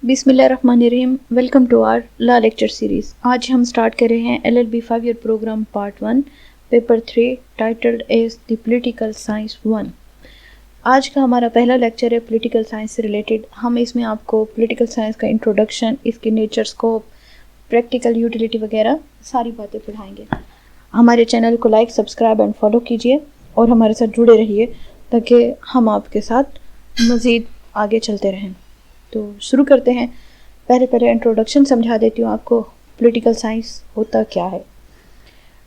بسم اللہ الرحمن الرحیم. Welcome to our law lecture series. آج ہم سٹارٹ کر رہے ہیں LLB 5 year programme part 1 paper 3 titled as the political science 1. آج کا ہمارا پہلا لیکچر ہے پولیٹیکل سائنس سے ریلیٹڈ. ہم اس میں آپ کو پولیٹیکل سائنس کا انٹروڈکشن، اس کے نیچر، اسکوپ، پریکٹیکل یوٹیلیٹی وغیرہ ساری باتیں پڑھائیں گے. ہمارے چینل کو لائک، سبسکرائب اینڈ فالو کیجیے اور ہمارے ساتھ جڑے رہیے تاکہ ہم آپ کے ساتھ مزید آگے چلتے رہیں. تو شروع کرتے ہیں. پہلے انٹروڈکشن سمجھا دیتی ہوں آپ کو پولیٹیکل سائنس ہوتا کیا ہے.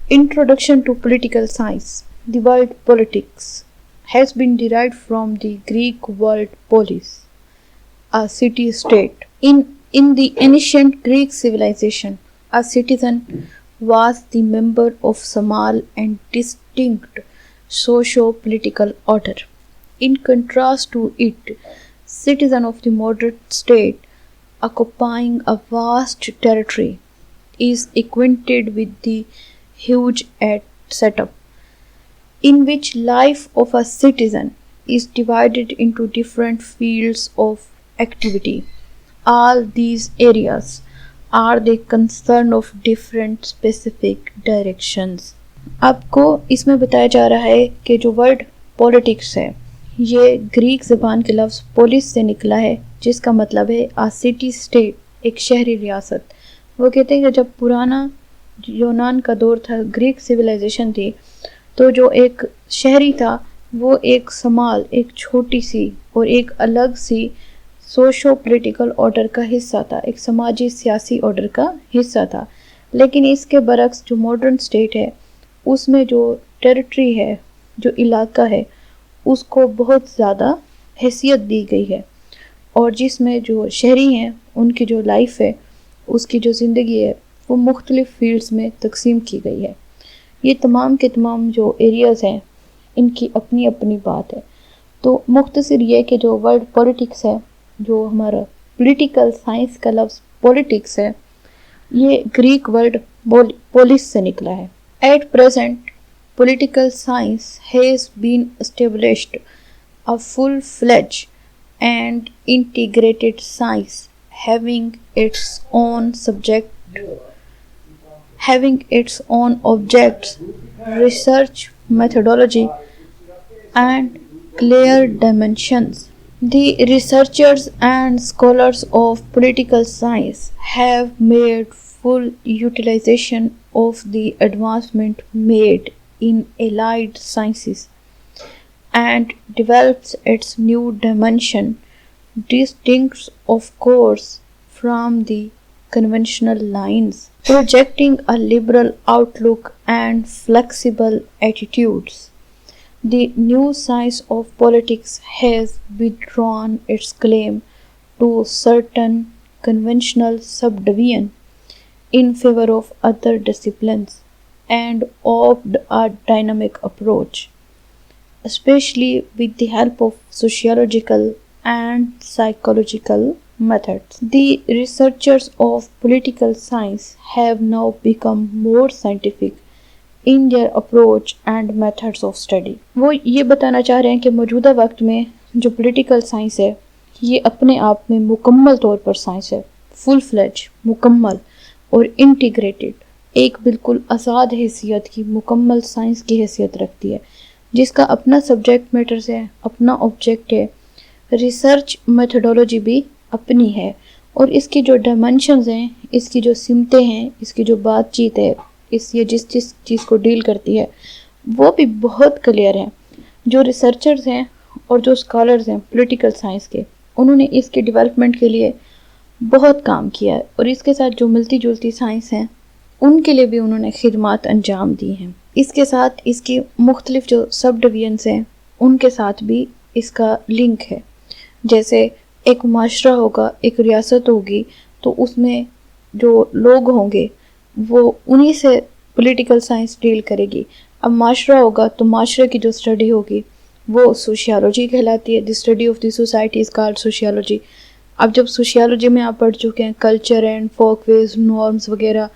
Introduction to political science. The word politics has been derived from the Greek word polis, a city-state. In the ancient Greek civilization, a citizen was the member of small and distinct socio-political order. In contrast to it, citizen of the modern state, occupying a vast territory, is acquainted with the huge setup, in which life of a citizen is divided into different fields of activity. All these areas are the concern of different specific directions. آپ کو اس میں بتایا جا رہا ہے کہ جو word politics ہے یہ گریک زبان کے لفظ پولیس سے نکلا ہے، جس کا مطلب ہے a city state، ایک شہری ریاست. وہ کہتے ہیں کہ جب پرانا یونان کا دور تھا، گریک سویلائزیشن تھی، تو جو ایک شہری تھا وہ ایک سمال، ایک چھوٹی سی اور ایک الگ سی سوشو پولیٹیکل آرڈر کا حصہ تھا، ایک سماجی سیاسی آرڈر کا حصہ تھا. لیکن اس کے برعکس جو ماڈرن اسٹیٹ ہے اس میں جو ٹیریٹری ہے، جو علاقہ ہے، اس کو بہت زیادہ حیثیت دی گئی ہے، اور جس میں جو شہری ہیں ان کی جو لائف ہے، اس کی جو زندگی ہے، وہ مختلف فیلڈز میں تقسیم کی گئی ہے. یہ تمام کے تمام جو ایریاز ہیں ان کی اپنی اپنی بات ہے. تو مختصر یہ کہ جو ورڈ پولیٹکس ہے، جو ہمارا پولیٹیکل سائنس کا لفظ پولیٹکس ہے، یہ گریک ورڈ پولیس سے نکلا ہے. At present political science has been established a full-fledged and integrated science having its own objects, research methodology and clear dimensions. The researchers and scholars of political science have made full utilization of the advancement made in allied sciences and develops its new dimension, distinct of course from the conventional lines, projecting a liberal outlook and flexible attitudes. The new science of politics has withdrawn its claim to certain conventional subdivision in favor of other disciplines and opted a dynamic approach, especially with the help of sociological and psychological methods. The researchers of political science have now become more scientific in their approach and methods of study. وہ یہ بتانا چاہ رہے ہیں کہ موجودہ وقت میں جو پولیٹیکل سائنس ہے یہ اپنے آپ میں مکمل طور پر سائنس ہے، فل فلیج، مکمل اور انٹیگریٹڈ، ایک بالکل آزاد حیثیت کی مکمل سائنس کی حیثیت رکھتی ہے، جس کا اپنا سبجیکٹ میٹرز ہے، اپنا آبجیکٹ ہے، ریسرچ میتھڈولوجی بھی اپنی ہے، اور اس کی جو ڈائمنشنز ہیں، اس کی جو سمتیں ہیں، اس کی جو بات چیت ہے، یہ جس چیز کو ڈیل کرتی ہے وہ بھی بہت کلیئر ہیں. جو ریسرچرز ہیں اور جو اسکالرز ہیں پولیٹیکل سائنس کے، انہوں نے اس کے ڈیولپمنٹ کے لیے بہت کام کیا ہے، اور اس کے ساتھ جو ملتی جلتی سائنس ہیں ان کے لیے بھی انہوں نے خدمات انجام دی ہیں. اس کے ساتھ اس کی مختلف جو سب ڈویژنس ہیں ان کے ساتھ بھی اس کا لنک ہے. جیسے ایک معاشرہ ہوگا، ایک ریاست ہوگی، تو اس میں جو لوگ ہوں گے وہ انہی سے پولیٹیکل سائنس ڈیل کرے گی. اب معاشرہ ہوگا تو معاشرے کی جو اسٹڈی ہوگی وہ سوشیالوجی کہلاتی ہے. The study of the society is called sociology. اب جب سوشیالوجی میں آپ پڑھ چکے ہیں culture and folkways, norms وغیرہ،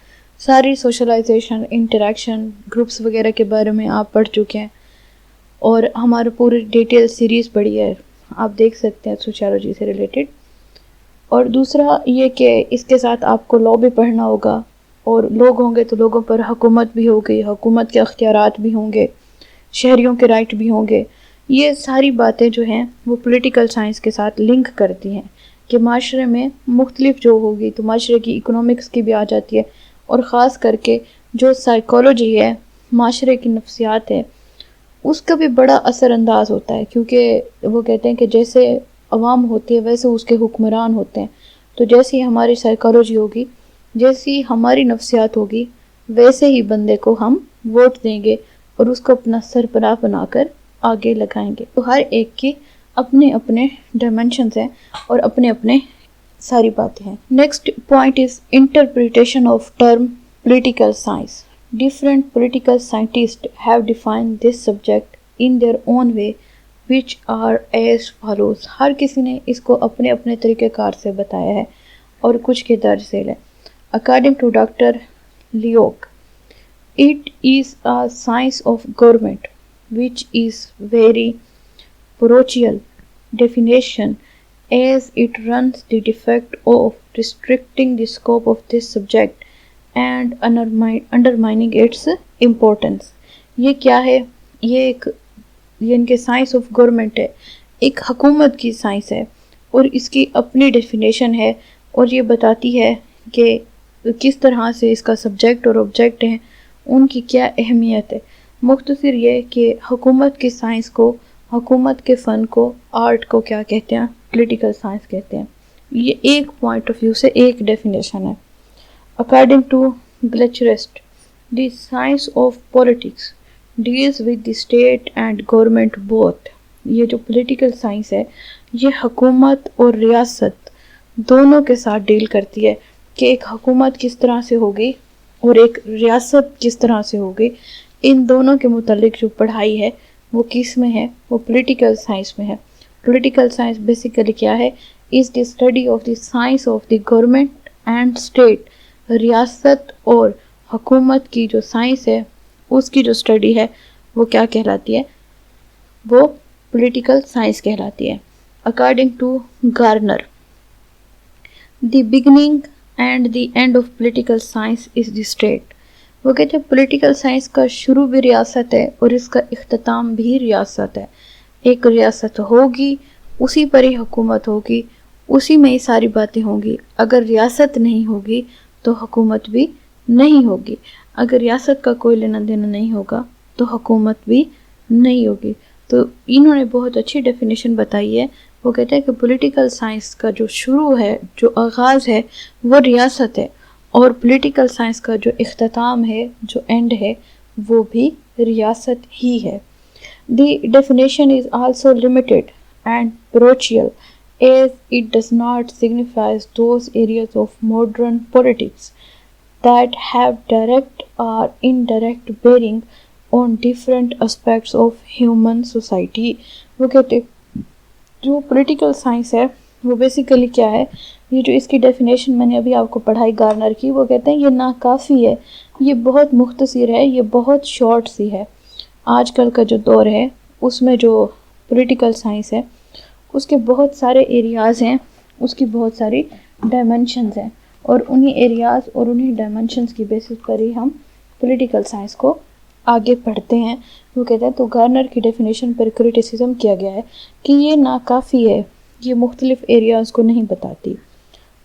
ساری سوشلائزیشن، انٹریکشن، گروپس وغیرہ کے بارے میں آپ پڑھ چکے ہیں، اور ہمارے پوری ڈیٹیل سیریز پڑھی ہے، آپ دیکھ سکتے ہیں سوشیالوجی سے ریلیٹڈ. اور دوسرا یہ کہ اس کے ساتھ آپ کو لا بھی پڑھنا ہوگا، اور لوگ ہوں گے تو لوگوں پر حکومت بھی ہوگی، حکومت کے اختیارات بھی ہوں گے، شہریوں کے رائٹ بھی ہوں گے. یہ ساری باتیں جو ہیں وہ پولیٹیکل سائنس کے ساتھ لنک کرتی ہیں کہ معاشرے میں مختلف جو ہوگی تو معاشرے کی اکنامکس کی بھی آ جاتی ہے، اور خاص کر کے جو سائیکالوجی ہے، معاشرے کی نفسیات ہے، اس کا بھی بڑا اثر انداز ہوتا ہے. کیونکہ وہ کہتے ہیں کہ جیسے عوام ہوتی ہے ویسے اس کے حکمران ہوتے ہیں. تو جیسی ہماری سائیکالوجی ہوگی، جیسی ہماری نفسیات ہوگی، ویسے ہی بندے کو ہم ووٹ دیں گے اور اس کو اپنا سربراہ بنا کر آگے لگائیں گے. تو ہر ایک کی اپنے اپنے ڈائمینشنز ہیں اور اپنے اپنے ساری باتیں ہیں. Next point is interpretation of term political science. Different political scientists have defined this subject in their own way, which are as follows. ہر کسی نے اس کو اپنے اپنے طریقہ کار سے بتایا ہے اور کچھ کے درج ذیل ہے. According to Dr. Leoc, it is a science of government, which is very parochial definition, as it runs the defect of restricting the scope of this subject and undermining its importance. یہ کیا ہے؟ یہ ان کے science of government ہے، ایک حکومت کی science ہے، اور اس کی اپنی ڈیفینیشن ہے، اور یہ بتاتی ہے کہ کس طرح سے اس کا سبجیکٹ اور آبجیکٹ ہیں، ان کی کیا اہمیت ہے. مختصر یہ کہ حکومت کی سائنس کو، حکومت کے فن کو، آرٹ کو کیا کہتے ہیں؟ پولیٹیکل سائنس کہتے ہیں. یہ ایک پوائنٹ آف ویو سے ایک ڈیفینیشن ہے. According to Gilchrist, the science of politics deals with the state and government both. یہ جو پولیٹیکل سائنس ہے یہ حکومت اور ریاست دونوں کے ساتھ ڈیل کرتی ہے کہ ایک حکومت کس طرح سے ہوگی اور ایک ریاست کس طرح سے ہوگی. ان دونوں کے متعلق جو پڑھائی ہے وہ کس میں ہے؟ وہ پولیٹیکل سائنس میں ہے. پولیٹیکل سائنس بیسیکلی کیا ہے؟ is the study of the science of the government and state. ریاست اور حکومت کی جو سائنس ہے اس کی جو اسٹڈی ہے وہ کیا کہلاتی ہے؟ وہ پولیٹیکل سائنس کہلاتی ہے. According to Garner, the beginning and the end of political science is the state. وہ کہتے ہیں پولیٹیکل سائنس کا شروع بھی ریاست ہے اور اس کا اختتام بھی ریاست ہے. ایک ریاست ہوگی، اسی پر ہی حکومت ہوگی، اسی میں ہی ساری باتیں ہوں گی. اگر ریاست نہیں ہوگی تو حکومت بھی نہیں ہوگی. اگر ریاست کا کوئی لینا دینا نہیں ہوگا تو حکومت بھی نہیں ہوگی. تو انہوں نے بہت اچھی ڈیفینیشن بتائی ہے. وہ کہتے ہیں کہ پولیٹیکل سائنس کا جو شروع ہے، جو آغاز ہے، وہ ریاست ہے، اور پولیٹیکل سائنس کا جو اختتام ہے، جو اینڈ ہے، وہ بھی ریاست ہی ہے. The definition is also limited and parochial, as it does not signify those areas of modern politics that have direct or indirect bearing on different aspects of human society. وہ کہتے جو پولیٹیکل سائنس ہے وہ basically کیا ہے؟ یہ جو اس کی ڈیفینیشن میں نے ابھی آپ کو پڑھائی گارنر کی، وہ کہتے ہیں یہ ناکافی ہے، یہ بہت مختصر ہے، یہ بہت شارٹ سی ہے. آج کل کا جو دور ہے اس میں جو پولیٹیکل سائنس ہے اس کے بہت سارے ایریاز ہیں، اس کی بہت ساری ڈائمنشنز ہیں، اور انہی ایریاز اور انہی ڈائمنشنز کی بیسس پر ہی ہم پولیٹیکل سائنس کو آگے پڑھتے ہیں. وہ کہتے ہیں تو گارنر کی ڈیفینیشن پر کرٹیسزم کیا گیا ہے کہ یہ ناکافی ہے، یہ مختلف ایریاز کو نہیں بتاتی.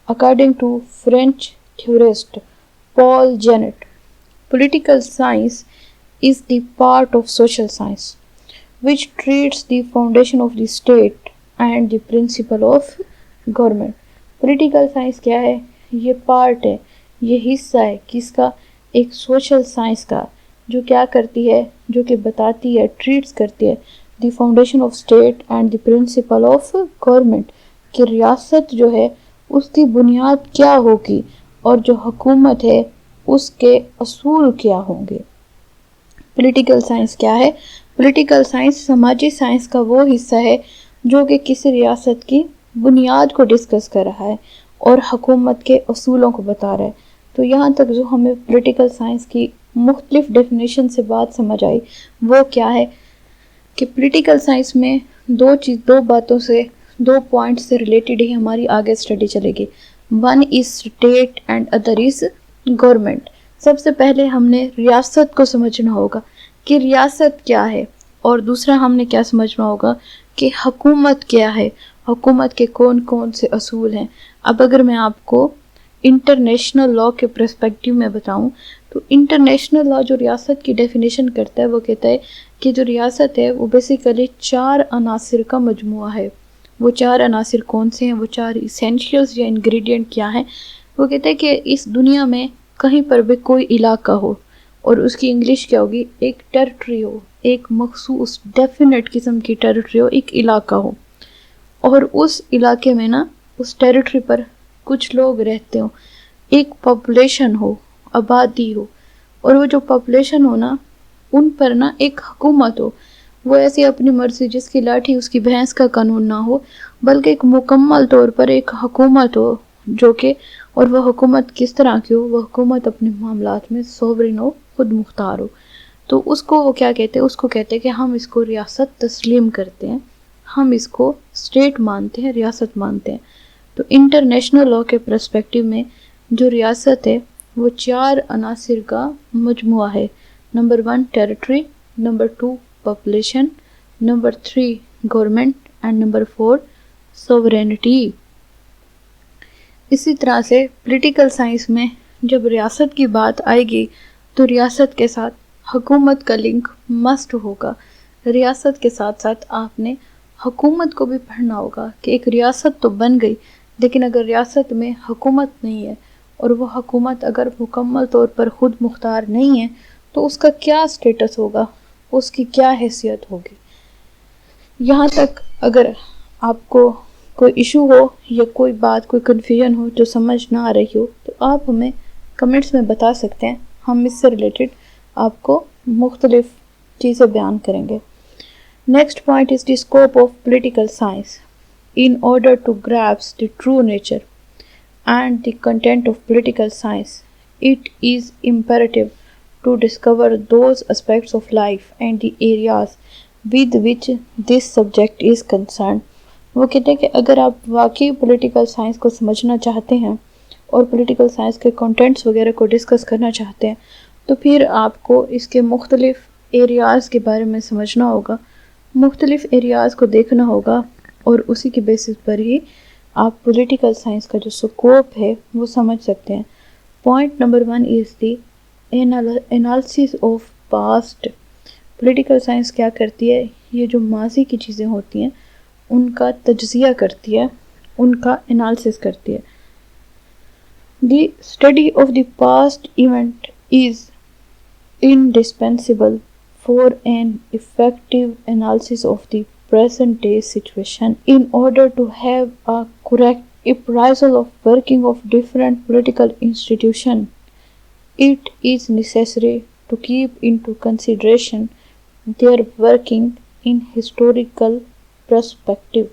According to French theorist Paul Janet, political science is the part of social science which treats the foundation of the state and the principle of government. Political science کیا ہے؟ یہ پارٹ ہے، یہ حصہ ہے کس کا؟ ایک سوشل سائنس کا، جو کیا کرتی ہے؟ جو کہ بتاتی ہے، ٹریٹس کرتی ہے the foundation of state and the principle of government, کہ ریاست جو ہے اس کی بنیاد کیا ہوگی اور جو حکومت ہے اس کے اصول کیا ہوں گے. پولیٹیکل سائنس کیا ہے؟ پولیٹیکل سائنس سماجی سائنس کا وہ حصہ ہے جو کہ کسی ریاست کی بنیاد کو ڈسکس کر رہا ہے اور حکومت کے اصولوں کو بتا رہا ہے. تو یہاں تک جو ہمیں پولیٹیکل سائنس کی مختلف ڈیفینیشن سے بات سمجھ آئی وہ کیا ہے کہ پولیٹیکل سائنس میں دو باتوں سے دو پوائنٹ سے ریلیٹڈ ہی ہماری آگے اسٹڈی چلے گی. One is state and other is government. سب سے پہلے ہم نے ریاست کو سمجھنا ہوگا کہ ریاست کیا ہے، اور دوسرا ہم نے کیا سمجھنا ہوگا کہ حکومت کیا ہے، حکومت کے کون کون سے اصول ہیں. اب اگر میں آپ کو انٹرنیشنل لاء کے پرسپیکٹیو میں بتاؤں تو انٹرنیشنل لاء جو ریاست کی ڈیفینیشن کرتا ہے وہ کہتا ہے کہ جو ریاست ہے وہ بیسیکلی 4 عناصر کا مجموعہ ہے. وہ 4 عناصر کون سے ہیں، وہ 4 ایسینشیلز یا انگریڈینٹ کیا ہیں. وہ کہتا ہے کہ اس دنیا میں کہیں پر بھی کوئی علاقہ ہو، اور اس کی انگلش کیا ہوگی، ایک ٹیریٹری ہو، ایک مخصوص ڈیفینیٹ قسم کی ٹیریٹری ہو، ایک علاقہ ہو، اور اس علاقے میں نا اس ٹیریٹری پر کچھ لوگ رہتے ہوں، ایک پاپولیشن ہو، آبادی ہو، اور وہ جو پاپولیشن ہو نا ان پر نا ایک حکومت ہو. وہ ایسی اپنی مرضی جس کی لاٹھی اس کی بھینس کا قانون نہ ہو، بلکہ ایک مکمل طور پر ایک حکومت ہو جو کہ، اور وہ حکومت کس طرح کی ہو، وہ حکومت اپنے معاملات میں سوورن ہو، خود مختار ہو. تو اس کو وہ کیا کہتے ہیں، اس کو کہتے ہیں کہ ہم اس کو ریاست تسلیم کرتے ہیں، ہم اس کو اسٹیٹ مانتے ہیں، ریاست مانتے ہیں. تو انٹرنیشنل لاء کے پرسپیکٹیو میں جو ریاست ہے وہ 4 عناصر کا مجموعہ ہے. Number 1 territory, number 2 population, number 3 government, and number 4 sovereignty. اسی طرح سے پولیٹیکل سائنس میں جب ریاست کی بات آئے گی تو ریاست کے ساتھ حکومت کا لنک مسٹ ہوگا. ریاست کے ساتھ ساتھ آپ نے حکومت کو بھی پڑھنا ہوگا کہ ایک ریاست تو بن گئی، لیکن اگر ریاست میں حکومت نہیں ہے، اور وہ حکومت اگر مکمل طور پر خود مختار نہیں ہے تو اس کا کیا سٹیٹس ہوگا، اس کی کیا حیثیت ہوگی. یہاں تک اگر آپ کو کوئی ایشو ہو یا کوئی بات، کوئی کنفیوژن ہو جو سمجھ نہ آ رہی ہو تو آپ ہمیں کمنٹس میں بتا سکتے ہیں، ہم اس سے ریلیٹڈ آپ کو مختلف چیزیں بیان کریں گے. Next point is the scope of political science. In order to grasp the true nature and the content of political science, it is imperative to discover those aspects of life and the areas with which this subject is concerned. وہ کہتے ہیں کہ اگر آپ واقعی political science کو سمجھنا چاہتے ہیں اور پولیٹیکل سائنس کے کنٹینٹس وغیرہ کو ڈسکس کرنا چاہتے ہیں تو پھر آپ کو اس کے مختلف ایریاز کے بارے میں سمجھنا ہوگا، مختلف ایریاز کو دیکھنا ہوگا، اور اسی کے بیسس پر ہی آپ پولیٹیکل سائنس کا جو سکوپ ہے وہ سمجھ سکتے ہیں. Point number 1 is the analysis of past. Political science کیا کرتی ہے، یہ جو ماضی کی چیزیں ہوتی ہیں ان کا تجزیہ کرتی ہے، ان کا انالیسس کرتی ہے. The study of the past event is indispensable for an effective analysis of the present day situation. In order to have a correct appraisal of working of different political institutions, it is necessary to keep into consideration their working in historical perspective.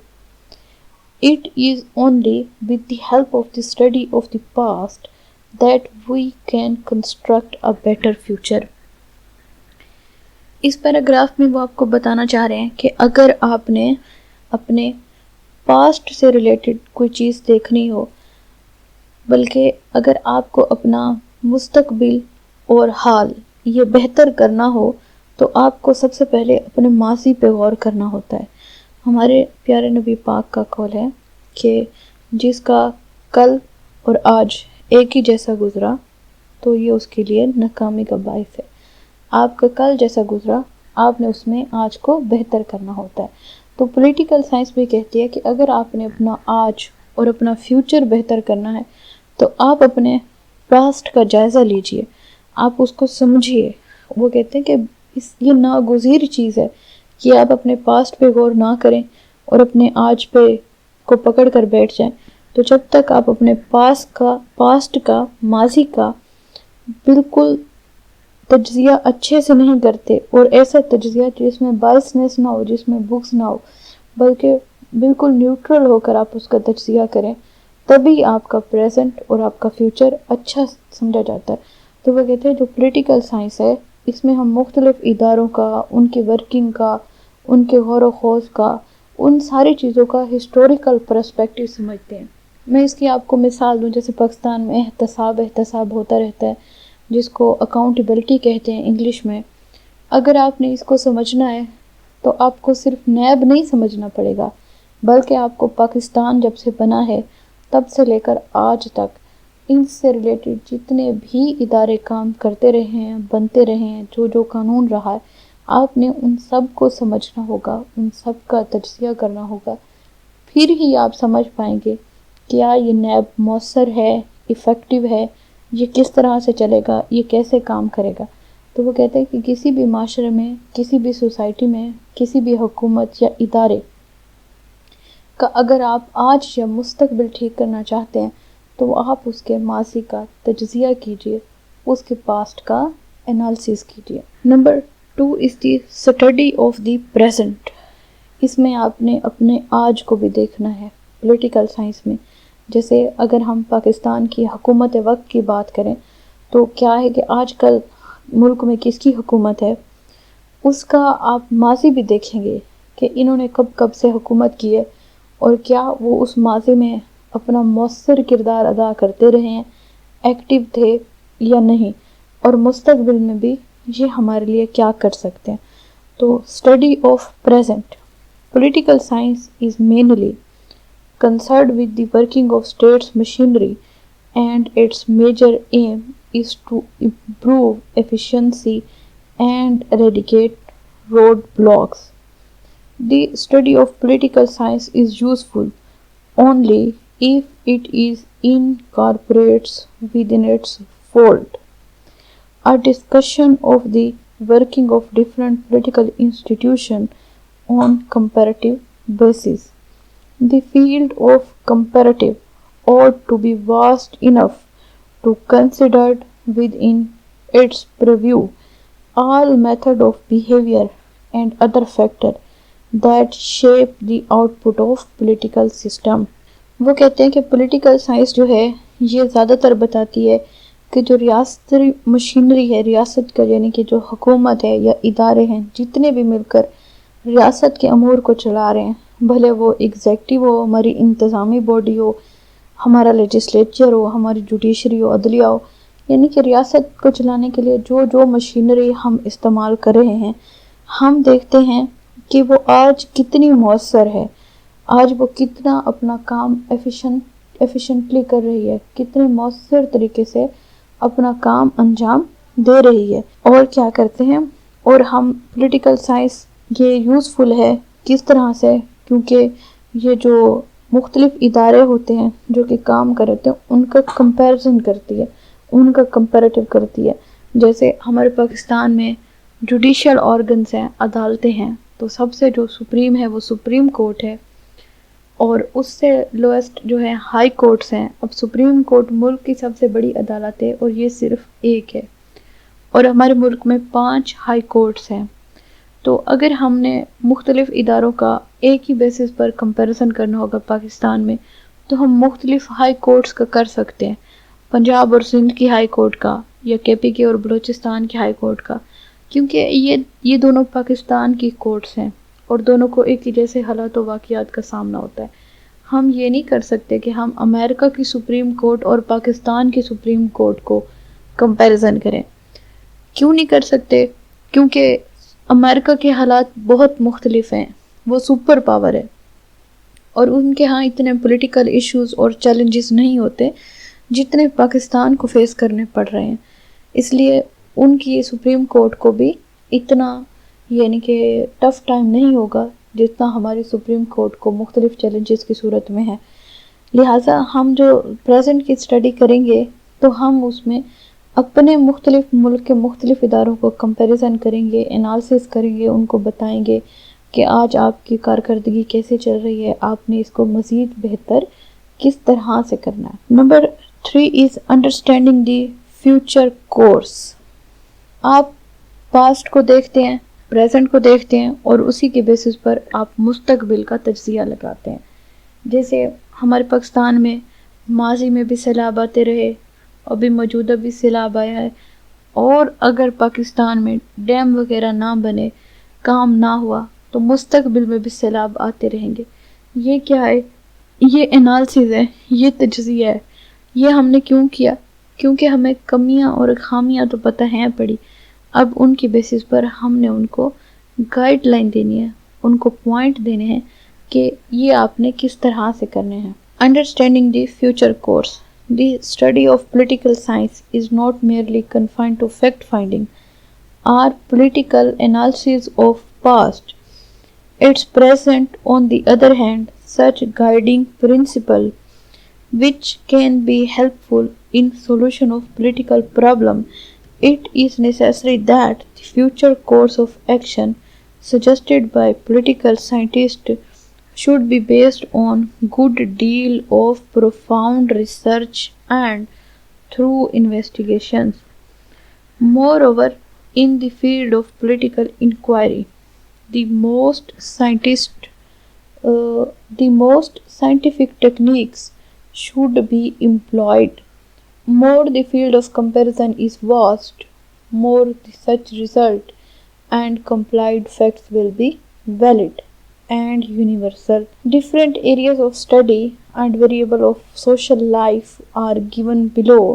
It is only with the help of the study of the past that we can construct a better future. اس paragraph میں وہ آپ کو بتانا چاہ رہے ہیں کہ اگر آپ نے اپنے پاسٹ سے ریلیٹڈ کوئی چیز دیکھنی ہو، بلکہ اگر آپ کو اپنا مستقبل اور حال یہ بہتر کرنا ہو تو آپ کو سب سے پہلے اپنے ماضی پہ غور کرنا ہوتا ہے. ہمارے پیارے نبی پاک کا قول ہے کہ جس کا کل اور آج ایک ہی جیسا گزرا تو یہ اس کے لیے ناکامی کا باعث ہے. آپ کا کل جیسا گزرا، آپ نے اس میں آج کو بہتر کرنا ہوتا ہے. تو پولیٹیکل سائنس بھی کہتی ہے کہ اگر آپ نے اپنا آج اور اپنا فیوچر بہتر کرنا ہے تو آپ اپنے پاسٹ کا جائزہ لیجئے، آپ اس کو سمجھیے. وہ کہتے ہیں کہ یہ ناگزیر چیز ہے کہ آپ اپنے پاسٹ پہ غور نہ کریں اور اپنے آج پہ کو پکڑ کر بیٹھ جائیں. تو جب تک آپ اپنے پاسٹ کا ماضی کا بالکل تجزیہ اچھے سے نہیں کرتے، اور ایسا تجزیہ جس میں بائسنس نہ ہو، جس میں بکس نہ ہو، بلکہ بالکل نیوٹرل ہو کر آپ اس کا تجزیہ کریں، تبھی آپ کا پریزنٹ اور آپ کا فیوچر اچھا سمجھا جاتا ہے. تو وہ کہتے ہیں جو پولیٹیکل سائنس ہے اس میں ہم مختلف اداروں کا، ان کی ورکنگ کا، ان کے غور و خوض کا، ان ساری چیزوں کا ہسٹوریکل پرسپیکٹو سمجھتے ہیں. میں اس کی آپ کو مثال دوں، جیسے پاکستان میں احتساب ہوتا رہتا ہے، جس کو اکاؤنٹیبلٹی کہتے ہیں انگلش میں. اگر آپ نے اس کو سمجھنا ہے تو آپ کو صرف نیب نہیں سمجھنا پڑے گا، بلکہ آپ کو پاکستان جب سے بنا ہے تب سے لے کر آج تک ان سے ریلیٹڈ جتنے بھی ادارے کام کرتے رہے ہیں، بنتے رہے ہیں، جو قانون رہا ہے، آپ نے ان سب کو سمجھنا ہوگا، ان سب کا تجزیہ کرنا ہوگا. پھر ہی آپ سمجھ پائیں گے کیا یہ نیب مؤثر ہے، ایفیکٹو ہے، یہ کس طرح سے چلے گا، یہ کیسے کام کرے گا. تو وہ کہتے ہیں کہ کسی بھی معاشرے میں، کسی بھی سوسائٹی میں، کسی بھی حکومت یا ادارے کا اگر آپ آج یا مستقبل ٹھیک کرنا چاہتے ہیں تو آپ اس کے ماضی کا تجزیہ کیجئے، اس کے پاسٹ کا انالیسس کیجئے. Number 2 is the study of the present. اس میں آپ نے اپنے آج کو بھی دیکھنا ہے پولیٹیکل سائنس میں. جیسے اگر ہم پاکستان کی حکومت وقت کی بات کریں تو کیا ہے کہ آج کل ملک میں کس کی حکومت ہے، اس کا آپ ماضی بھی دیکھیں گے کہ انہوں نے کب سے حکومت کی ہے، اور کیا وہ اس ماضی میں اپنا مؤثر کردار ادا کرتے رہے ہیں، ایکٹیو تھے یا نہیں، اور مستقبل میں بھی یہ ہمارے لیے کیا کر سکتے ہیں. تو study of present. Political science is mainly concerned with the working of states machinery, and its major aim is to improve efficiency and eradicate roadblocks. The study of political science is useful only if it is incorporates within its fold a discussion of the working of different political institutions on comparative basis. The field of comparative ought to be vast enough to consider within its purview all method of behavior and other factors that shape the output of political system. وہ کہتے ہیں کہ political science جو ہے یہ زیادہ تر بتاتی ہے کہ جو ریاستی مشینری ہے، ریاست کا یعنی کہ جو حکومت ہے یا ادارے ہیں جتنے بھی مل کر ریاست کے امور کو چلا رہے ہیں، بھلے وہ ایگزیکٹو ہو، ہماری انتظامی باڈی ہو، ہمارا لیجسلیچر ہو، ہماری جوڈیشری ہو، عدلیہ ہو، یعنی کہ ریاست کو چلانے کے لیے جو مشینری ہم استعمال کر رہے ہیں، ہم دیکھتے ہیں کہ وہ آج کتنی مؤثر ہے، آج وہ کتنا اپنا کام ایفیشنٹلی کر رہی ہے، کتنے مؤثر طریقے سے اپنا کام انجام دے رہی ہے، اور کیا کرتے ہیں. اور ہم پولیٹیکل سائنس یہ یوزفل ہے کس طرح سے، کیونکہ یہ جو مختلف ادارے ہوتے ہیں جو کہ کام کرتے ہیں ان کا کمپیریزن کرتی ہے، ان کا کمپیریٹیو کرتی ہے. جیسے ہمارے پاکستان میں جوڈیشل آرگنز ہیں، عدالتیں ہیں، تو سب سے جو سپریم ہے وہ سپریم کورٹ ہے، اور اس سے لوئسٹ جو ہے ہائی کورٹس ہیں. اب سپریم کورٹ ملک کی سب سے بڑی عدالت ہے اور یہ صرف ایک ہے، اور ہمارے ملک میں 5 ہائی کورٹس ہیں. تو اگر ہم نے مختلف اداروں کا ایک ہی بیسس پر کمپیریزن کرنا ہوگا پاکستان میں، تو ہم مختلف ہائی کورٹس کا کر سکتے ہیں، پنجاب اور سندھ کی ہائی کورٹ کا، یا KPK اور بلوچستان کی ہائی کورٹ کا، کیونکہ یہ دونوں پاکستان کی کورٹس ہیں اور دونوں کو ایک ہی جیسے حالات و واقعات کا سامنا ہوتا ہے. ہم یہ نہیں کر سکتے کہ ہم امریکہ کی سپریم کورٹ اور پاکستان کی سپریم کورٹ کو کمپیریزن کریں. کیوں نہیں کر سکتے؟ کیونکہ امریکہ کے حالات بہت مختلف ہیں، وہ سپر پاور ہے، اور ان کے ہاں اتنے پولیٹیکل ایشوز اور چیلنجز نہیں ہوتے جتنے پاکستان کو فیس کرنے پڑ رہے ہیں. اس لیے ان کی سپریم کورٹ کو بھی اتنا یعنی کہ ٹف ٹائم نہیں ہوگا جتنا ہماری سپریم کورٹ کو مختلف چیلنجز کی صورت میں ہے. لہٰذا ہم جو پریزنٹ کی اسٹڈی کریں گے تو ہم اس میں اپنے مختلف ملک کے مختلف اداروں کو کمپیریزن کریں گے، انالیسس کریں گے، ان کو بتائیں گے کہ آج آپ کی کارکردگی کیسے چل رہی ہے، آپ نے اس کو مزید بہتر کس طرح سے کرنا ہے. Number 3 is understanding the future course. آپ پاسٹ کو دیکھتے ہیں، پریزنٹ کو دیکھتے ہیں، اور اسی کے بیسس پر آپ مستقبل کا تجزیہ لگاتے ہیں. جیسے ہمارے پاکستان میں ماضی میں بھی سیلاب آتے رہے، ابھی موجودہ بھی سیلاب آیا ہے، اور اگر پاکستان میں ڈیم وغیرہ نہ بنے، کام نہ ہوا، تو مستقبل میں بھی سیلاب آتے رہیں گے۔ یہ کیا ہے؟ یہ انالیسز ہے، یہ تجزیہ ہے۔ یہ ہم نے کیوں کیا؟ کیونکہ ہمیں کمیاں اور خامیاں تو پتہ ہیں پڑی، اب ان کی بیسس پر ہم نے ان کو گائیڈ لائن دینی ہے، ان کو پوائنٹ دینے ہیں کہ یہ آپ نے کس طرح سے کرنے ہیں۔ Understanding the future course. The study of political science is not merely confined to fact-finding or political analysis of past. Its present, on the other hand, such guiding principle which can be helpful in solution of political problem. It is necessary that the future course of action suggested by political scientists should be based on good deal of profound research and through investigations. Moreover, in the field of political inquiry, the most scientific techniques should be employed. More the field of comparison is vast, more the such result and complied facts will be valid and universal. Different areas of study and variables of social life are given below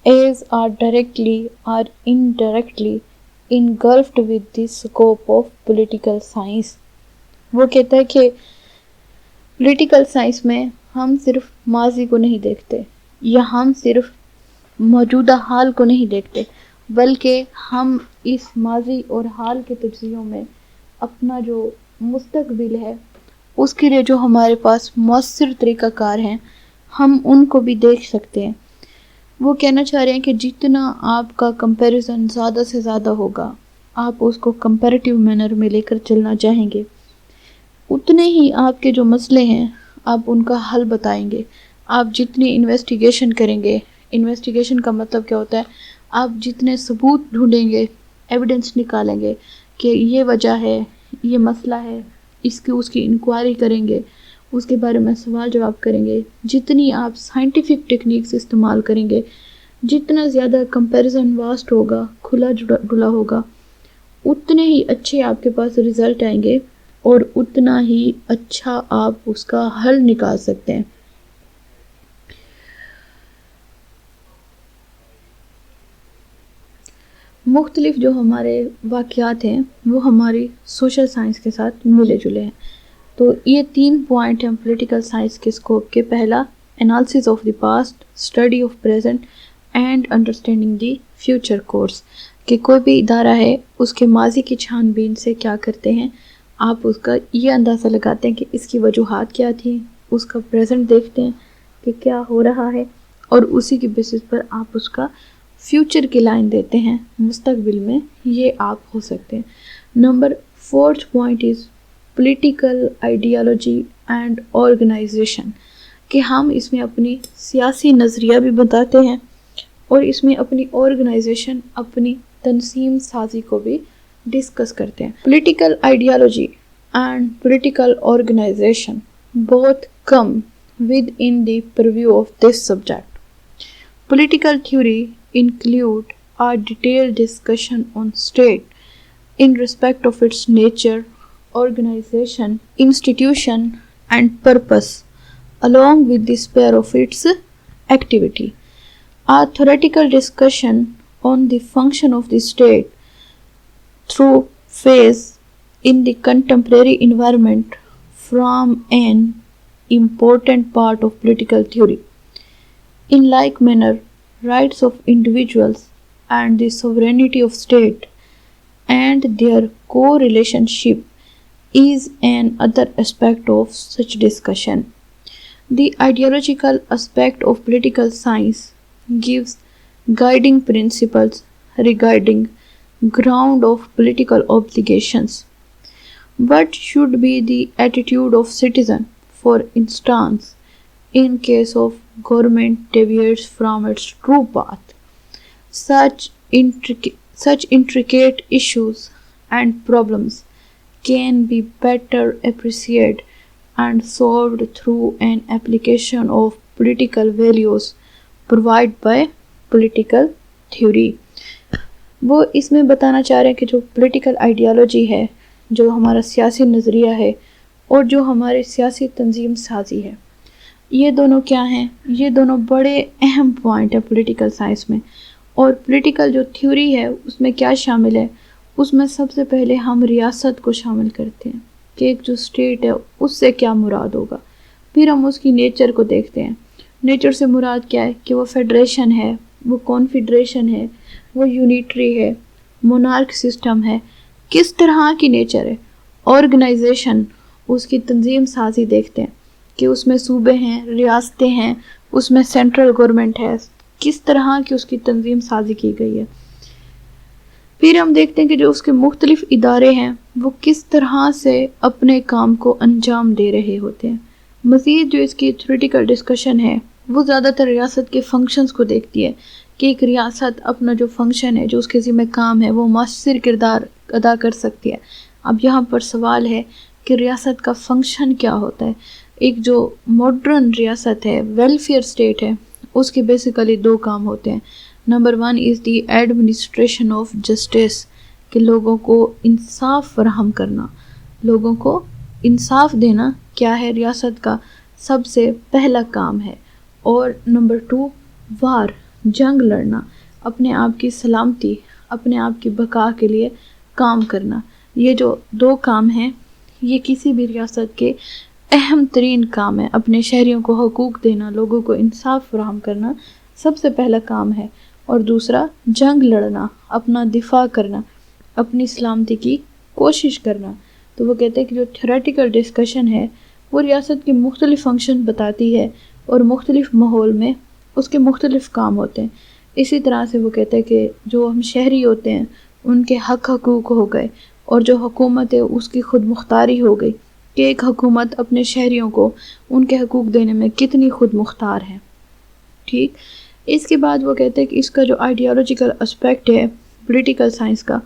as are directly or indirectly engulfed with the scope of political science. وہ کہتا ہے کہ political science میں ہم صرف ماضی کو نہیں دیکھتے یا ہم صرف موجودہ حال کو نہیں دیکھتے، بلکہ ہم اس ماضی اور حال کے تجزیوں میں اپنا جو مستقبل ہے اس کے لیے جو ہمارے پاس مؤثر طریقہ کار ہیں ہم ان کو بھی دیکھ سکتے ہیں۔ وہ کہنا چاہ رہے ہیں کہ جتنا آپ کا کمپیریزن زیادہ سے زیادہ ہوگا، آپ اس کو کمپیریٹیو مینر میں لے کر چلنا چاہیں گے، اتنے ہی آپ کے جو مسئلے ہیں آپ ان کا حل بتائیں گے۔ آپ جتنی انویسٹیگیشن کریں گے، انویسٹیگیشن کا مطلب کیا ہوتا ہے؟ آپ جتنے ثبوت ڈھونڈیں گے، ایویڈنس نکالیں گے کہ یہ وجہ ہے، یہ مسئلہ ہے، اس کی انکوائری کریں گے، اس کے بارے میں سوال جواب کریں گے، جتنی آپ سائنٹیفک ٹیکنیکس استعمال کریں گے، جتنا زیادہ کمپیریزن واسٹ ہوگا، کھلا ڈلا ہوگا، اتنے ہی اچھے آپ کے پاس رزلٹ آئیں گے اور اتنا ہی اچھا آپ اس کا حل نکال سکتے ہیں۔ مختلف جو ہمارے واقعات ہیں وہ ہماری سوشل سائنس کے ساتھ ملے جلے ہیں۔ تو یہ 3 پوائنٹ ہیں پولیٹیکل سائنس کے اسکوپ کے۔ پہلا، analysis of the past, study of present and understanding the future course, کہ کوئی بھی ادارہ ہے اس کے ماضی کی چھان بین سے کیا کرتے ہیں، آپ اس کا یہ اندازہ لگاتے ہیں کہ اس کی وجوہات کیا تھیں، اس کا پریزنٹ دیکھتے ہیں کہ کیا ہو رہا ہے، اور اسی کی بیسس پر آپ اس کا فیوچر کی لائن دیتے ہیں، مستقبل میں یہ آپ ہو سکتے ہیں۔ Number 4 point is political ideology and organisation, کہ ہم اس میں اپنی سیاسی نظریہ بھی بتاتے ہیں اور اس میں اپنی آرگنائزیشن، اپنی تنظیم سازی کو بھی ڈسکس کرتے ہیں۔ Political ideology and political organisation both come within the purview of this subject. Political theory include a detailed discussion on state in respect of its nature, organization, institution, and purpose, along with the sphere of its activity. A theoretical discussion on the function of the state through phase in the contemporary environment from an important part of political theory. In like manner, rights of individuals and the sovereignty of state and their co-relationship is an other aspect of such discussion. The ideological aspect of political science gives guiding principles regarding ground of political obligations. What should be the attitude of citizen, for instance, in case of government deviates from its true path? Such intricate issues and problems can be better appreciated and solved through an application of political values provided by political theory. وہ اس میں بتانا چاہ رہے ہیں کہ جو political ideology ہے، جو ہمارا سیاسی نظریہ ہے اور جو ہماری سیاسی تنظیم سازی ہے، یہ دونوں کیا ہیں؟ یہ دونوں بڑے اہم پوائنٹ ہیں پولیٹیکل سائنس میں. اور پولیٹیکل جو تھیوری ہے اس میں کیا شامل ہے؟ اس میں سب سے پہلے ہم ریاست کو شامل کرتے ہیں کہ ایک جو اسٹیٹ ہے اس سے کیا مراد ہوگا. پھر ہم اس کی نیچر کو دیکھتے ہیں. نیچر سے مراد کیا ہے کہ وہ فیڈریشن ہے، وہ کانفیڈریشن ہے، وہ یونیٹری ہے، مونارک سسٹم ہے، کس طرح کی نیچر ہے. آرگنائزیشن، اس کی تنظیم سازی دیکھتے ہیں کہ اس میں صوبے ہیں، ریاستیں ہیں، اس میں سینٹرل گورنمنٹ ہے، کس طرح کی اس کی تنظیم سازی کی گئی ہے. پھر ہم دیکھتے ہیں کہ جو اس کے مختلف ادارے ہیں وہ کس طرح سے اپنے کام کو انجام دے رہے ہوتے ہیں. مزید جو اس کی تھیوریٹیکل ڈسکشن ہے وہ زیادہ تر ریاست کے فنکشنز کو دیکھتی ہے کہ ایک ریاست اپنا جو فنکشن ہے، جو اس کے ذمہ کام ہے، وہ مؤثر کردار ادا کر سکتی ہے. اب یہاں پر سوال ہے کہ ریاست کا فنکشن کیا ہوتا ہے. ایک جو ماڈرن ریاست ہے، ویلفیئر اسٹیٹ ہے، اس کے بیسیکلی دو کام ہوتے ہیں. Number 1 is the administration of justice, کہ لوگوں کو انصاف فراہم کرنا، لوگوں کو انصاف دینا کیا ہے ریاست کا سب سے پہلا کام ہے. اور نمبر 2 وار، جنگ لڑنا، اپنے آپ کی سلامتی، اپنے آپ کی بقا کے لیے کام کرنا. یہ جو دو کام ہیں یہ کسی بھی ریاست کے اہم ترین کام ہے. اپنے شہریوں کو حقوق دینا، لوگوں کو انصاف فراہم کرنا سب سے پہلا کام ہے. اور دوسرا جنگ لڑنا، اپنا دفاع کرنا، اپنی سلامتی کی کوشش کرنا. تو وہ کہتے ہیں کہ جو تھیوریٹیکل ڈسکشن ہے وہ ریاست کے مختلف فنکشن بتاتی ہے اور مختلف ماحول میں اس کے مختلف کام ہوتے ہیں. اسی طرح سے وہ کہتے ہیں کہ جو ہم شہری ہوتے ہیں ان کے حقوق ہو گئے، اور جو حکومت ہے اس کی خود مختاری ہو گئی کہ ایک حکومت اپنے شہریوں کو ان کے حقوق دینے میں کتنی خود مختار ہے. ٹھیک. اس کے بعد وہ کہتے ہیں کہ اس کا جو آئیڈیالوجیکل اسپیکٹ ہے پولیٹیکل سائنس کا،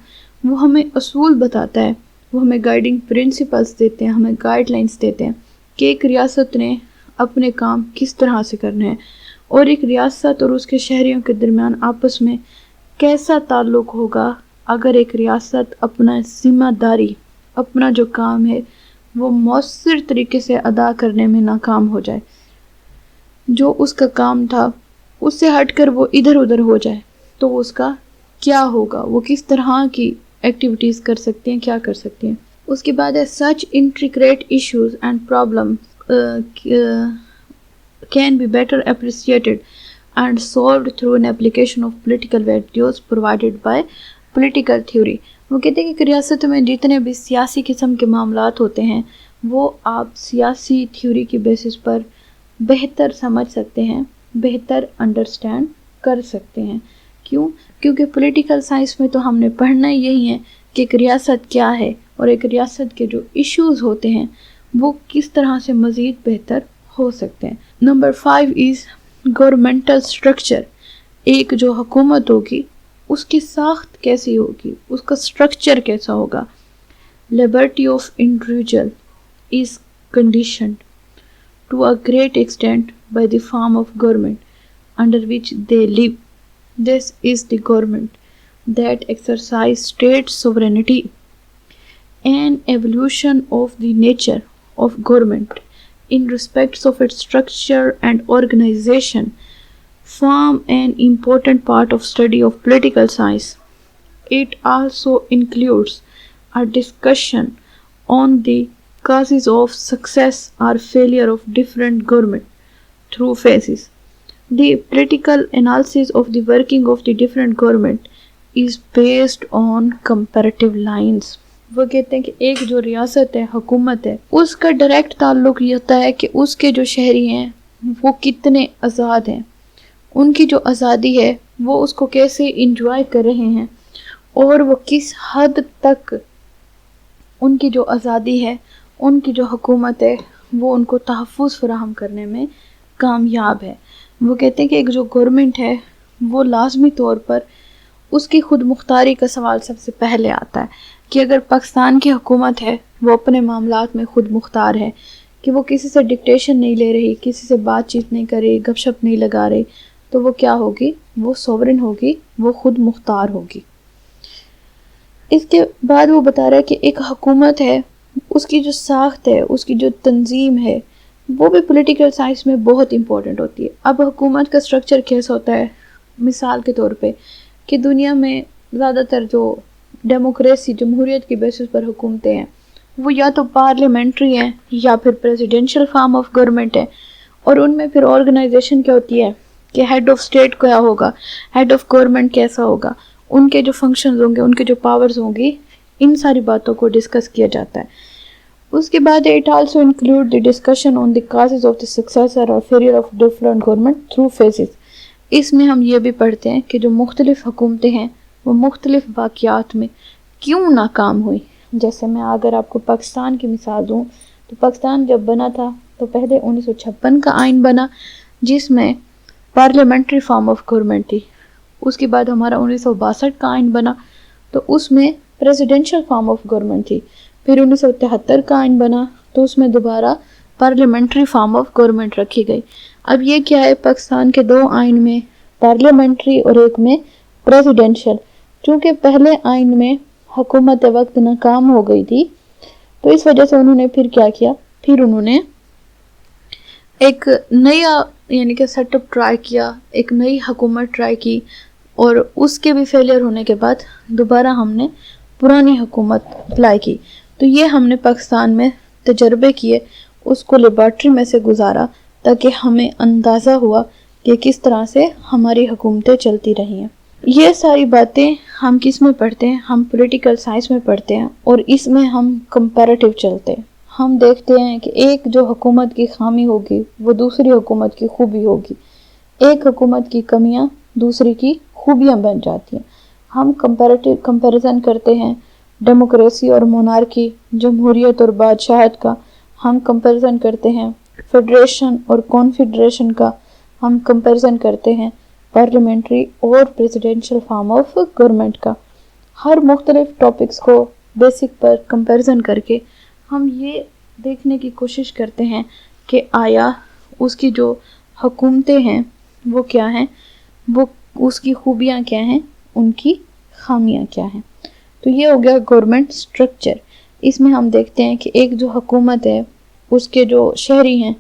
وہ ہمیں اصول بتاتا ہے، وہ ہمیں گائیڈنگ پرنسپلز دیتے ہیں، ہمیں گائیڈ لائنز دیتے ہیں کہ ایک ریاست نے اپنے کام کس طرح سے کرنے ہیں، اور ایک ریاست اور اس کے شہریوں کے درمیان آپس میں کیسا تعلق ہوگا اگر ایک ریاست اپنا ذمہ داری، اپنا جو کام ہے وہ مؤثر طریقے سے ادا کرنے میں ناکام ہو جائے. جو اس کا کام تھا اس سے ہٹ کر وہ ادھر ادھر ہو جائے تو اس کا کیا ہوگا، وہ کس طرح کی ایکٹیویٹیز کر سکتے ہیں، کیا کر سکتے ہیں. اس کے بعد ہے such intricate issues and problems can be better appreciated and solved through an application of political values provided by political theory. وہ کہتے ہیں کہ ریاست میں جتنے بھی سیاسی قسم کے معاملات ہوتے ہیں وہ آپ سیاسی تھیوری کی بیسس پر بہتر سمجھ سکتے ہیں، بہتر انڈرسٹینڈ کر سکتے ہیں. کیوں؟ کیونکہ پولیٹیکل سائنس میں تو ہم نے پڑھنا یہی ہے کہ ایک ریاست کیا ہے اور ایک ریاست کے جو ایشوز ہوتے ہیں وہ کس طرح سے مزید بہتر ہو سکتے ہیں. نمبر 5 از گورنمنٹل اسٹرکچر. ایک جو حکومت ہوگی اس کی ساخت کیسی ہوگی، اس کا اسٹرکچر کیسا ہوگا. liberty of individual is conditioned to a great extent by the form of government under which they live. This is the government that exercise state sovereignty. An evolution of the nature of government in respects of its structure and organization form an important part of study of political science. It also includes a discussion on the causes of success or failure of different government through phases. The political analysis of the working of the different government is based on comparative lines. وہ کہتے ہیں کہ ایک جو ریاست ہے، حکومت ہے، اس کا ڈائریکٹ تعلق یہ ہوتا ہے کہ اس کے جو شہری ہیں وہ کتنے آزاد ہیں، ان کی جو آزادی ہے وہ اس کو کیسے انجوائے کر رہے ہیں، اور وہ کس حد تک ان کی جو آزادی ہے، ان کی جو حکومت ہے وہ ان کو تحفظ فراہم کرنے میں کامیاب ہے. وہ کہتے ہیں کہ ایک جو گورنمنٹ ہے وہ لازمی طور پر اس کی خود مختاری کا سوال سب سے پہلے آتا ہے کہ اگر پاکستان کی حکومت ہے وہ اپنے معاملات میں خود مختار ہے، کہ وہ کسی سے ڈکٹیشن نہیں لے رہی، کسی سے بات چیت نہیں کر رہی، گپ شپ نہیں لگا رہی، تو وہ کیا ہوگی؟ وہ سوورن ہوگی، وہ خود مختار ہوگی. اس کے بعد وہ بتا رہا ہے کہ ایک حکومت ہے، اس کی جو ساخت ہے، اس کی جو تنظیم ہے، وہ بھی پولیٹیکل سائنس میں بہت امپورٹنٹ ہوتی ہے۔ اب حکومت کا سٹرکچر کیسا ہوتا ہے؟ مثال کے طور پہ کہ دنیا میں زیادہ تر جو ڈیموکریسی، جمہوریت کی بیسس پر حکومتیں ہیں، وہ یا تو پارلیمنٹری ہیں یا پھر پریزیڈنشل فارم آف گورنمنٹ ہے، اور ان میں پھر آرگنائزیشن کیا ہوتی ہے کہ ہیڈ آف اسٹیٹ کیا ہوگا، ہیڈ آف گورنمنٹ کیسا ہوگا، ان کے جو فنکشنز ہوں گے، ان کے جو پاورز ہوں گی، ان ساری باتوں کو ڈسکس کیا جاتا ہے۔ اس کے بعد it also include the discussion on the causes of the successor اور failure of different government through phases. اس میں ہم یہ بھی پڑھتے ہیں کہ جو مختلف حکومتیں ہیں وہ مختلف واقعات میں کیوں ناکام ہوئی۔ جیسے میں اگر آپ کو پاکستان کی مثال دوں تو پاکستان جب بنا تھا تو پہلے 1956 کا آئین بنا جس میں پارلیمنٹری فارم آف گورنمنٹ تھی۔ اس کے بعد ہمارا 1962 کا آئین بنا تو اس میں پریزیڈنشل فارم آف گورنمنٹ تھی۔ پھر 1973 کا آئین بنا تو اس میں دوبارہ پارلیمنٹری فارم آف گورنمنٹ رکھی گئی۔ اب یہ کیا ہے، پاکستان کے 2 آئین میں پارلیمنٹری اور ایک میں پریزیڈنشل، چونکہ پہلے آئین میں حکومت وقت ناکام ہو گئی تھی تو اس وجہ سے انہوں نے پھر کیا کیا، پھر انہوں نے ایک نیا یعنی کہ سیٹ اپ ٹرائی کیا، ایک نئی حکومت ٹرائی کی، اور اس کے بھی فیلئر ہونے کے بعد دوبارہ ہم نے پرانی حکومت اپلائی کی۔ تو یہ ہم نے پاکستان میں تجربے کیے، اس کو لیبارٹری میں سے گزارا تاکہ ہمیں اندازہ ہوا کہ کس طرح سے ہماری حکومتیں چلتی رہی ہیں۔ یہ ساری باتیں ہم کس میں پڑھتے ہیں؟ ہم پولیٹیکل سائنس میں پڑھتے ہیں، اور اس میں ہم کمپیریٹیو چلتے ہیں۔ ہم دیکھتے ہیں کہ ایک جو حکومت کی خامی ہوگی وہ دوسری حکومت کی خوبی ہوگی، ایک حکومت کی کمیاں دوسری کی خوبیاں بن جاتی ہیں۔ ہم کمپیریزن کرتے ہیں ڈیموکریسی اور مونارکی، جمہوریت اور بادشاہت کا، ہم کمپیریزن کرتے ہیں فیڈریشن اور کانفیڈریشن کا، ہم کمپیریزن کرتے ہیں پارلیمنٹری اور پریزیڈنشل فارم آف گورنمنٹ کا۔ ہر مختلف ٹاپکس کو بیسک پر کمپیریزن کر کے ہم یہ دیکھنے کی کوشش کرتے ہیں کہ آیا اس کی جو حکومتیں ہیں وہ کیا ہیں، وہ اس کی خوبیاں کیا ہیں، ان کی خامیاں کیا ہیں۔ تو یہ ہو گیا گورنمنٹ سٹرکچر۔ اس میں ہم دیکھتے ہیں کہ ایک جو حکومت ہے اس کے جو شہری ہیں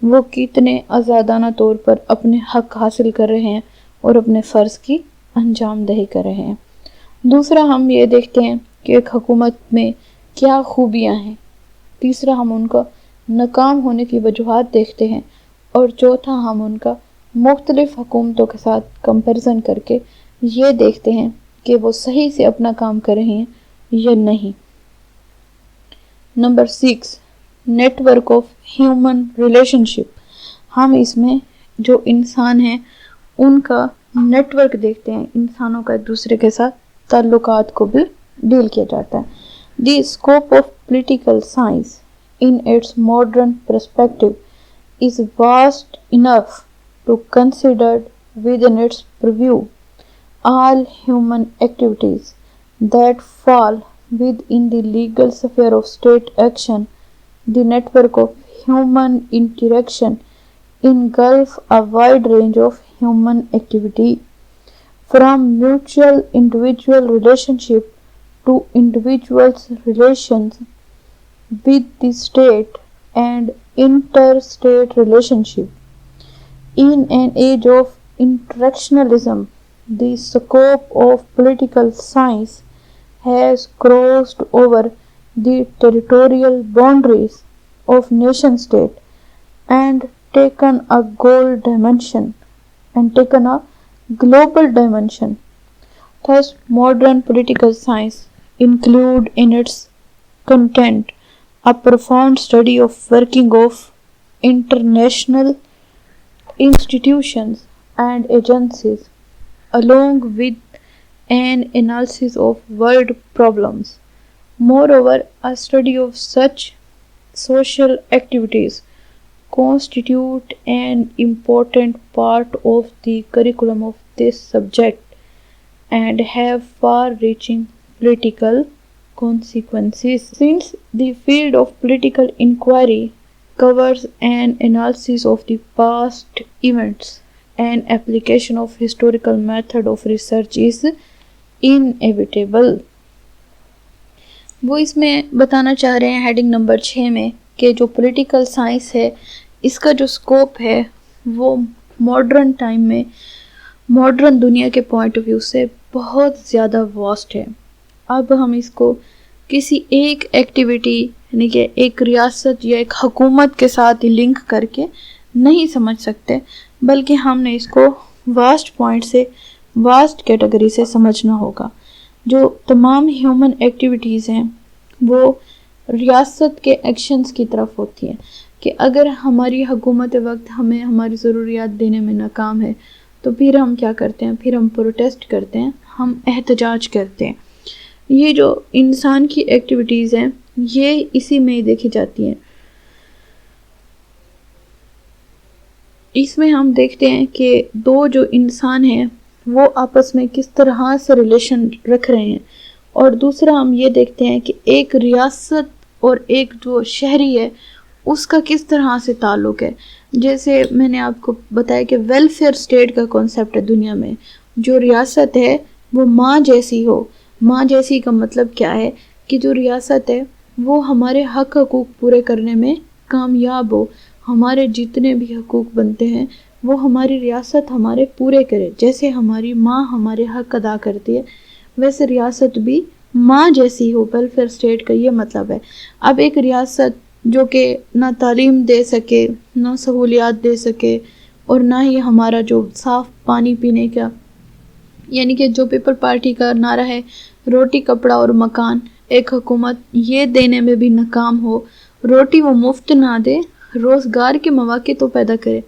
وہ کتنے آزادانہ طور پر اپنے حق حاصل کر رہے ہیں اور اپنے فرض کی انجام دہی کر رہے ہیں۔ دوسرا ہم یہ دیکھتے ہیں کہ ایک حکومت میں کیا خوبیاں ہیں۔ تیسرا ہم ان کا ناکام ہونے کی وجوہات دیکھتے ہیں، اور چوتھا ہم ان کا مختلف حکومتوں کے ساتھ کمپیریزن کر کے یہ دیکھتے ہیں کہ وہ صحیح سے اپنا کام کر رہے ہیں یا نہیں۔ Number 6، network of human relationship. ہم اس میں جو انسان ہیں ان کا نیٹ ورک دیکھتے ہیں، انسانوں کا ایک دوسرے کے ساتھ تعلقات کو بھی ڈیل کیا جاتا ہے۔ The scope of political science in its modern perspective is vast enough to consider within its purview all human activities that fall within the legal sphere of state action. The network of human interaction engulfs a wide range of human activity, from mutual individual relationship to individuals' relations with the state and interstate relationship. In an age of interactionalism, the scope of political science has crossed over the territorial boundaries of nation-state and taken a global dimension. Thus, modern political science include in its content a profound study of working of international institutions and agencies, along with an analysis of world problems. Moreover, a study of such social activities constitute an important part of the curriculum of this subject and have far-reaching political consequences. Since the field of political inquiry covers an analysis of the past events, an application of historical method of research is inevitable. وہ اس میں بتانا چاہ رہے ہیں heading number 6 میں کہ جو political science ہے اس کا جو سکوپ ہے وہ ماڈرن ٹائم میں ماڈرن دنیا کے پوائنٹ آف ویو سے بہت زیادہ واسٹ ہے۔ اب ہم اس کو کسی ایک ایکٹیویٹی یعنی کہ ایک ریاست یا ایک حکومت کے ساتھ لنک کر کے نہیں سمجھ سکتے، بلکہ ہم نے اس کو واسٹ پوائنٹ سے واسٹ کیٹیگری سے سمجھنا ہوگا۔ جو تمام ہیومن ایکٹیویٹیز ہیں وہ ریاست کے ایکشنز کی طرف ہوتی ہیں کہ اگر ہماری حکومت وقت ہمیں ہماری ضروریات دینے میں ناکام ہے تو پھر ہم کیا کرتے ہیں، پھر ہم پروٹیسٹ کرتے ہیں، ہم احتجاج کرتے ہیں۔ یہ جو انسان کی ایکٹیویٹیز ہیں یہ اسی میں ہی دیکھی جاتی ہیں۔ اس میں ہم دیکھتے ہیں کہ دو جو انسان ہیں وہ آپس میں کس طرح سے ریلیشن رکھ رہے ہیں، اور دوسرا ہم یہ دیکھتے ہیں کہ ایک ریاست اور ایک جو شہری ہے اس کا کس طرح سے تعلق ہے۔ جیسے میں نے آپ کو بتایا کہ ویلفیئر اسٹیٹ کا کانسیپٹ ہے دنیا میں، جو ریاست ہے وہ ماں جیسی ہو۔ ماں جیسی کا مطلب کیا ہے کہ جو ریاست ہے وہ ہمارے حق حقوق پورے کرنے میں کامیاب ہو، ہمارے جتنے بھی حقوق بنتے ہیں وہ ہماری ریاست ہمارے پورے کرے۔ جیسے ہماری ماں ہمارے حق ادا کرتی ہے ویسے ریاست بھی ماں جیسی ہو۔ ویلفیئر اسٹیٹ کا یہ مطلب ہے۔ اب ایک ریاست جو کہ نہ تعلیم دے سکے، نہ سہولیات دے سکے، اور نہ ہی ہمارا جو صاف پانی پینے کا، یعنی کہ جو پیپل پارٹی کا نعرہ ہے روٹی کپڑا اور مکان، ایک حکومت یہ دینے میں بھی ناکام ہو، روٹی وہ مفت نہ دے، روزگار کے مواقع تو پیدا کرے،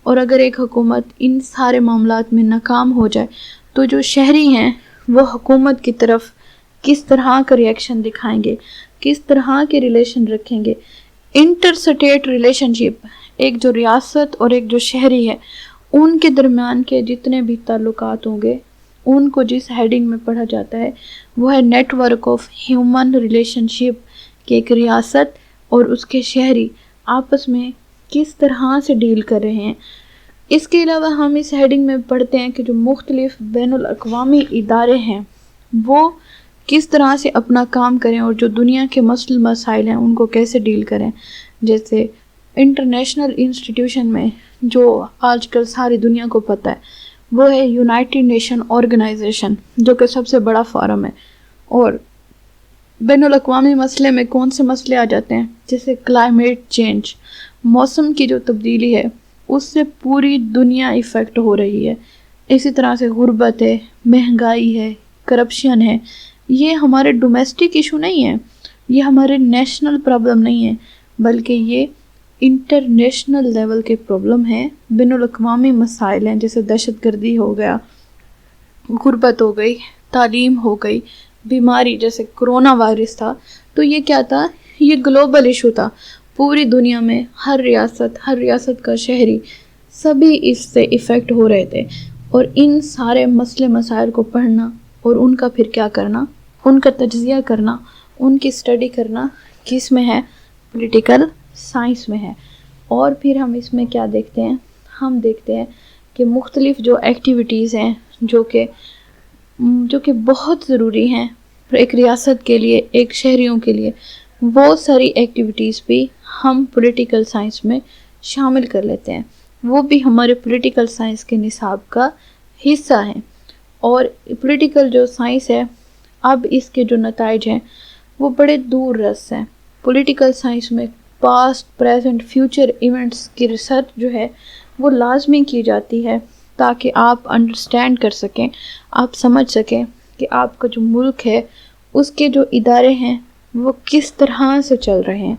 اور اگر ایک حکومت ان سارے معاملات میں ناکام ہو جائے تو جو شہری ہیں وہ حکومت کی طرف کس طرح کا ریئیکشن دکھائیں گے، کس طرح کے ریلیشن رکھیں گے۔ انٹر سٹیٹ ریلیشن شپ، ایک جو ریاست اور ایک جو شہری ہے ان کے درمیان کے جتنے بھی تعلقات ہوں گے ان کو جس ہیڈنگ میں پڑھا جاتا ہے وہ ہے network of human relationship, کہ ایک ریاست اور اس کے شہری آپس میں کس طرح سے ڈیل کر رہے ہیں۔ اس کے علاوہ ہم اس ہیڈنگ میں پڑھتے ہیں کہ جو مختلف بین الاقوامی ادارے ہیں وہ کس طرح سے اپنا کام کریں اور جو دنیا کے مسائل ہیں ان کو کیسے ڈیل کریں۔ جیسے انٹرنیشنل انسٹیٹیوشن میں جو آج کل ساری دنیا کو پتہ ہے وہ ہے یونائٹڈ نیشن آرگنائزیشن، جو کہ سب سے بڑا فورم ہے۔ اور بین الاقوامی مسئلے میں کون سے مسئلے آ جاتے ہیں، جیسے کلائمیٹ چینج، موسم کی جو تبدیلی ہے اس سے پوری دنیا ایفیکٹ ہو رہی ہے۔ اسی طرح سے غربت ہے، مہنگائی ہے، کرپشن ہے۔ یہ ہمارے ڈومیسٹک ایشو نہیں ہے، یہ ہمارے نیشنل پرابلم نہیں ہے، بلکہ یہ انٹرنیشنل لیول کے پرابلم ہیں، بین الاقوامی مسائل ہیں، جیسے دہشت گردی ہو گیا، غربت ہو گئی، تعلیم ہو گئی، بیماری جیسے کرونا وائرس تھا۔ تو یہ کیا تھا، یہ گلوبل ایشو تھا۔ پوری دنیا میں ہر ریاست کا شہری سبھی اس سے ایفیکٹ ہو رہے تھے، اور ان سارے مسئلے مسائل کو پڑھنا اور ان کا پھر کیا کرنا، ان کا تجزیہ کرنا، ان کی اسٹڈی کرنا کس میں ہے، پولیٹیکل سائنس میں ہے۔ اور پھر ہم اس میں کیا دیکھتے ہیں، ہم دیکھتے ہیں کہ مختلف جو ایکٹیویٹیز ہیں جو کہ بہت ضروری ہیں ایک ریاست کے لیے، ایک شہریوں کے لیے، وہ ساری ایکٹیویٹیز بھی ہم پولیٹیکل سائنس میں شامل کر لیتے ہیں، وہ بھی ہمارے پولیٹیکل سائنس کے نصاب کا حصہ ہیں۔ اور پولیٹیکل جو سائنس ہے اب اس کے جو نتائج ہیں وہ بڑے دور رس ہیں۔ پولیٹیکل سائنس میں پاسٹ، پریزنٹ، فیوچر ایونٹس کی ریسرچ جو ہے وہ لازمی کی جاتی ہے تاکہ آپ انڈرسٹینڈ کر سکیں، آپ سمجھ سکیں کہ آپ کا جو ملک ہے اس کے جو ادارے ہیں وہ کس طرح سے چل رہے ہیں۔